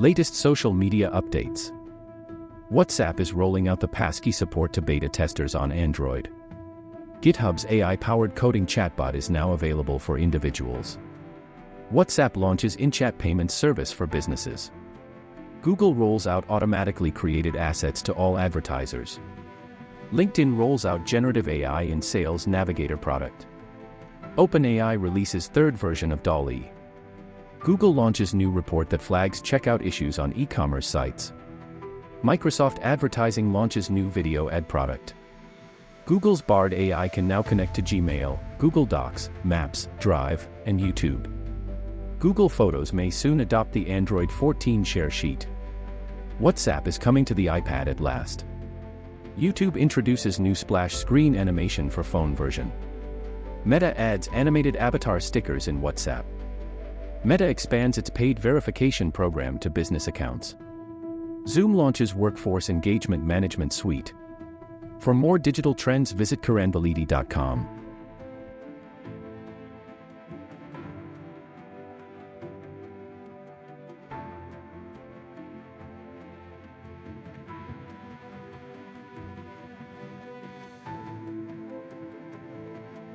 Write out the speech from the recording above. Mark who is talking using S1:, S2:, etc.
S1: Latest social media updates. WhatsApp is rolling out the passkey support to beta testers on Android. GitHub's AI-powered coding chatbot is now available for individuals. WhatsApp launches in-chat payment service for businesses. Google rolls out automatically created assets to all advertisers. LinkedIn rolls out generative AI in Sales Navigator product. OpenAI releases third version of DALL-E. Google launches new report that flags checkout issues on e-commerce sites. Microsoft Advertising launches new video ad product. Google's Bard AI can now connect to Gmail, Google Docs, Maps, Drive, and YouTube. Google Photos may soon adopt the Android 14 share sheet. WhatsApp is coming to the iPad at last. YouTube introduces new splash screen animation for phone version. Meta adds animated avatar stickers in WhatsApp. Meta expands its paid verification program to business accounts. Zoom launches Workforce Engagement Management Suite. For more digital trends, visit karanbalidi.com.